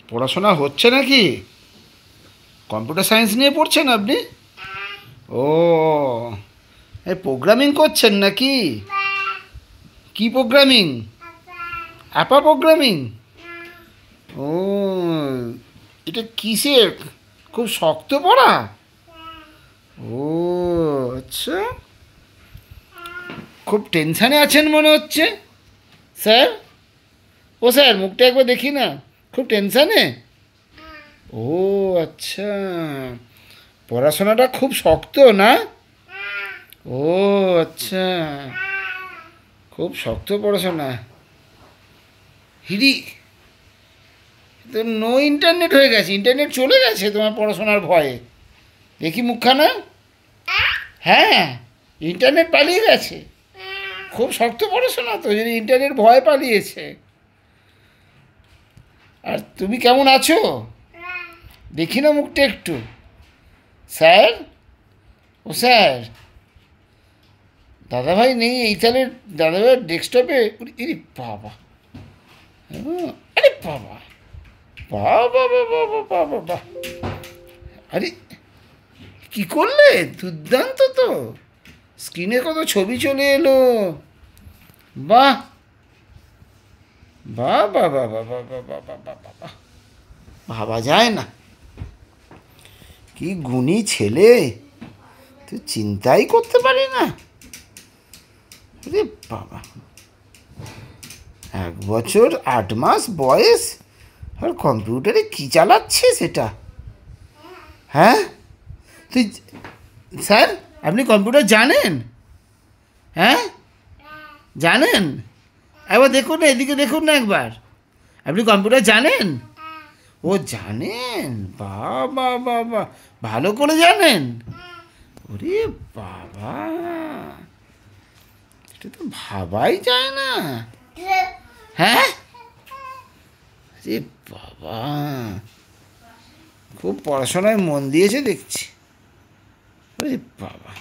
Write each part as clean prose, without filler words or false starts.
পড়াশোনা হচ্ছে নাকি? কম্পিউটার সায়েন্স নিয়ে পড়ছেন আপনি? ও, এই প্রোগ্রামিং করছেন নাকি? কি প্রোগ্রামিং? অ্যাপা প্রোগ্রামিং? ও, এটা কিসের? খুব শক্ত পড়া? ও আচ্ছা, খুব টেনশানে আছেন মনে হচ্ছে স্যার। ও স্যার, মুখটা একবার দেখি না, খুব টেনশানে? ও আচ্ছা, পড়াশোনাটা খুব শক্ত না? ও আচ্ছা, খুব শক্ত পড়াশোনা। হিরি, তো নো ইন্টারনেট হয়ে গেছে, ইন্টারনেট চলে গেছে তোমার পড়াশোনার ভয়ে। দেখি মুখখানা। হ্যাঁ, ইন্টারনেট পালিয়ে গেছে। খুব শক্ত পড়াশোনা তো, যদি ইন্টারনেট ভয় পালিয়েছে। আর তুমি কেমন আছো? দেখি না মুখটা একটু। স্যার, ও স্যার, দাদাভাই নেই এই তাহলে? দাদাভাইয়ের ডেস্কটপে, আরে বাবা, আরে বাবা, বাবা বাবা বাবা বাবা, আরে কি করলে? দুর্দান্ত তো, স্ক্রিনে কত ছবি চলে এলো। বাহ, বাহ বাহ বাহ বাহ বাহ বাহ বাহ বাহ বাহ বাহ, ভাবা যায় না, কি গুণী ছেলে, তুই চিন্তাই করতে পারি না। আরে বাবা, 1 বছর 8 মাস বয়স, আর কম্পিউটারে কি চালাচ্ছে সেটা? হ্যাঁ, তুই, স্যার আপনি কম্পিউটার জানেন? হ্যাঁ জানেন? একবার দেখুন না, এদিকে দেখুন না একবার। আপনি কম্পিউটার জানেন? ও জানেন, বাবা বাবা, ভালো করে জানেন? ওরে বাবা, এটা তো ভাবাই যায় না। হ্যাঁ, আরে বাবা, খুব পড়াশোনায় মন দিয়েছে দেখছি। ওরে বাবা,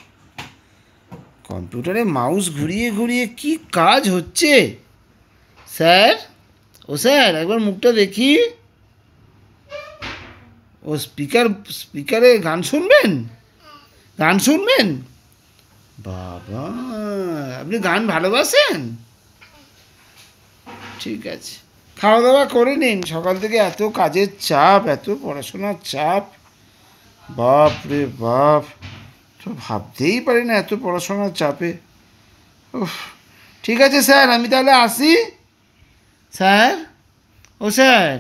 কম্পিউটারে মাউস ঘুরিয়ে ঘুরিয়ে কি কাজ হচ্ছে? স্যার, ও স্যার, একবার মুখটা দেখি। ও স্পিকারে গান শুনবেন? গান শুনবেন? বাবা, আপনি গান ভালোবাসেন? ঠিক আছে, খাওয়া দাওয়া করে নিন, সকাল থেকে এত কাজের চাপ, এত পড়াশোনার চাপ, বাপ রে বাপ, তো ভাবতেই পারি না এত পড়াশোনার চাপে। উফ, ঠিক আছে স্যার, আমি তাহলে আসি। স্যার, ও স্যার,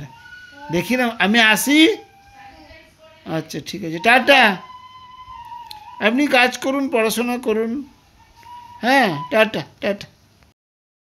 দেখি না, আমি আসি। আচ্ছা ঠিক আছে, টাটা। আপনি কাজ করুন, পড়াশোনা করুন। হ্যাঁ, টাটা টাটা।